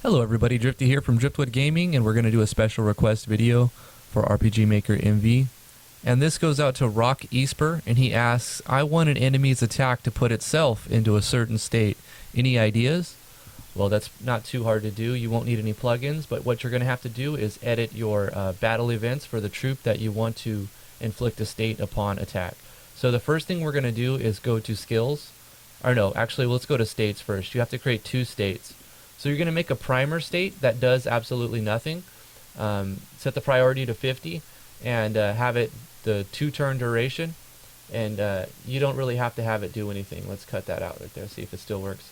Hello everybody, Drifty here from Driftwood Gaming, and we're going to do a special request video for RPG Maker MV. And this goes out to Rock Esper, and he asks, I want an enemy's attack to put itself into a certain state. Any ideas? Well, that's not too hard to do. You won't need any plugins, but what you're going to have to do is edit your battle events for the troop that you want to inflict a state upon attack. So the first thing we're going to do is go to skills. Or no, actually let's go to states first. You have to create two states. So you're going to make a primer state that does absolutely nothing. Set the priority to 50 and have it the 2-turn duration. And you don't really have to have it do anything. Let's cut that out right there, see if it still works.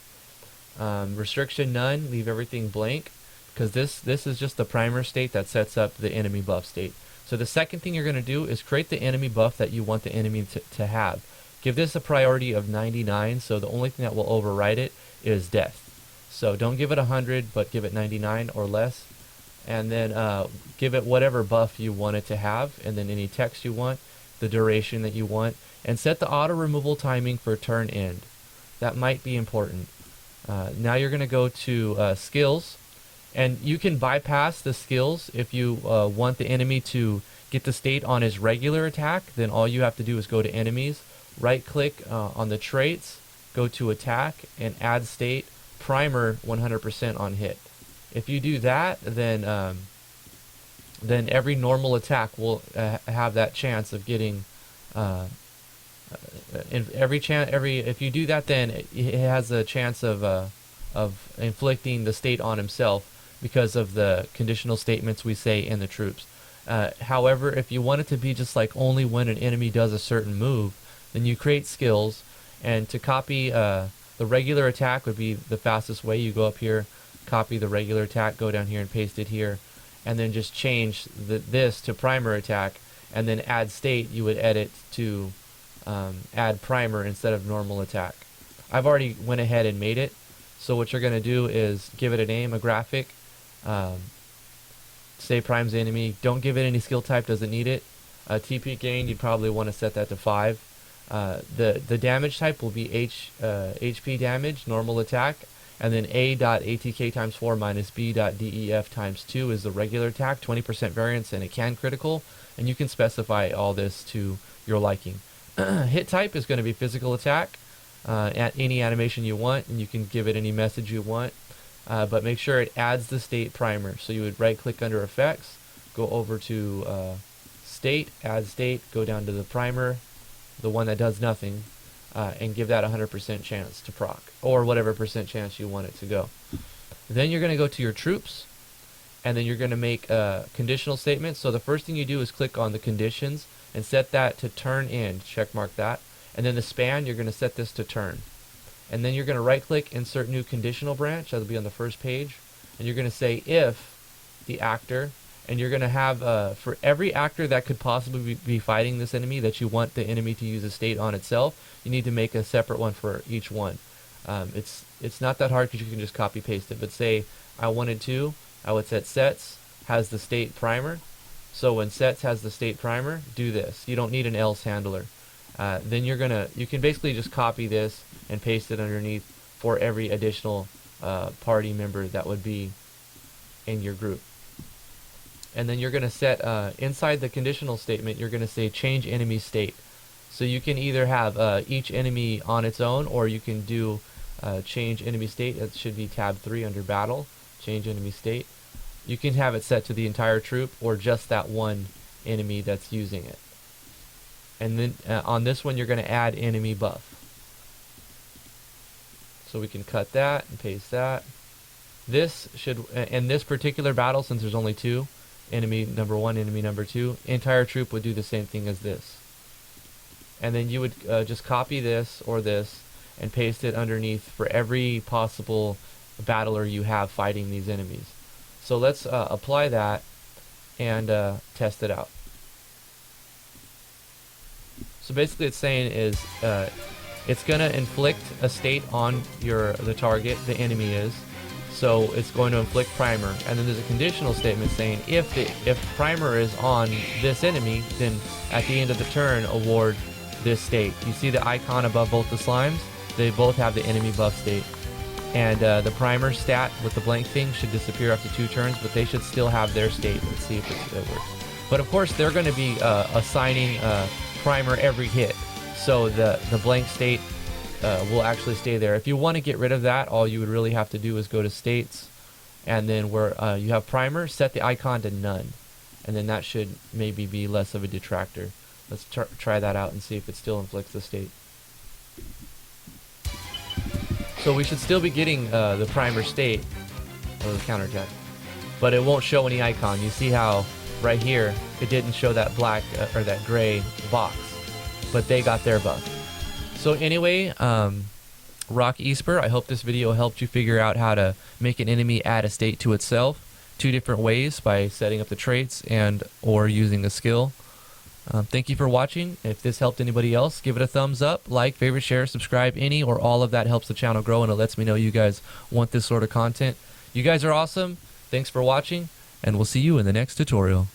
Restriction none, leave everything blank, because this is just the primer state that sets up the enemy buff state. So the second thing you're going to do is create the enemy buff that you want the enemy to have. Give this a priority of 99, so the only thing that will override it is death. So don't give it 100, but give it 99 or less. And then give it whatever buff you want it to have, and then any text you want, the duration that you want, and set the auto removal timing for turn end. That might be important. Now you're going to go to skills, and you can bypass the skills if you want the enemy to get the state on his regular attack. Then all you have to do is go to enemies, right click on the traits, go to attack, and add state, primer 100% on hit. If you do that, then every normal attack will have that chance of getting if you do that, then it has a chance of inflicting the state on himself because of the conditional statements we say in the troops. However, if you want it to be just like only when an enemy does a certain move, then you create skills, and to copy the regular attack would be the fastest way. You go up here, copy the regular attack, go down here and paste it here, and then just change this to primer attack, and then add state you would edit to add primer instead of normal attack. I've already went ahead and made it, so what you're going to do is give it a name, a graphic, say primes the enemy, don't give it any skill type, doesn't need it. TP gain, you'd probably want to set that to 5. The damage type will be HP damage, normal attack, and then A.ATK times 4 minus B.DEF times 2 is the regular attack, 20% variance, and it can critical, and you can specify all this to your liking. Hit type is going to be physical attack, at any animation you want, and you can give it any message you want, but make sure it adds the state primer. So you would right click under effects, go over to state, add state, go down to the primer, the one that does nothing, and give that 100% chance to proc, or whatever percent chance you want it to go. Then you're going to go to your troops, and then you're going to make conditional statements. So the first thing you do is click on the conditions and set that to turn end, check mark that, and then the span, you're going to set this to turn. And then you're going to right click, insert new conditional branch, that'll be on the first page, and you're going to say if the actor, and you're going to have, for every actor that could possibly be fighting this enemy that you want the enemy to use a state on itself, you need to make a separate one for each one. It's not that hard because you can just copy paste it, but say I wanted to, I would set sets, has the state primer, so when sets has the state primer, do this. You don't need an else handler. Then you can basically just copy this and paste it underneath for every additional party member that would be in your group. And then you're going to set, inside the conditional statement, you're going to say change enemy state. So you can either have each enemy on its own, or you can do change enemy state. It should be tab 3 under battle, change enemy state. You can have it set to the entire troop or just that one enemy that's using it. And then on this one, you're going to add enemy buff. So we can cut that and paste that. This should, in this particular battle, since there's only 2, enemy number 1, enemy number 2, entire troop would do the same thing as this. And then you would just copy this or this and paste it underneath for every possible battler you have fighting these enemies. So let's apply that and test it out. So basically it's saying is it's going to inflict a state on the target, the enemy is. So it's going to inflict primer, and then there's a conditional statement saying if primer is on this enemy, then at the end of the turn award this state. You see the icon above both the slimes? They both have the enemy buff state. And the primer stat with the blank thing should disappear after 2 turns, but they should still have their state. Let's see if it works. But of course, they're going to be assigning primer every hit, so the blank state will actually stay there. If you want to get rid of that, all you would really have to do is go to states, and then where you have primer, set the icon to none, and then that should maybe be less of a detractor. Let's try that out and see if it still inflicts the state. So we should still be getting the primer state of the counterattack, but it won't show any icon. You see how right here it didn't show that black or that gray box, but they got their buff. So anyway, Rock Esper, I hope this video helped you figure out how to make an enemy add a state to itself 2 different ways, by setting up the traits and or using a skill. Thank you for watching. If this helped anybody else, give it a thumbs up, like, favorite, share, subscribe. Any or all of that helps the channel grow, and it lets me know you guys want this sort of content. You guys are awesome. Thanks for watching, and we'll see you in the next tutorial.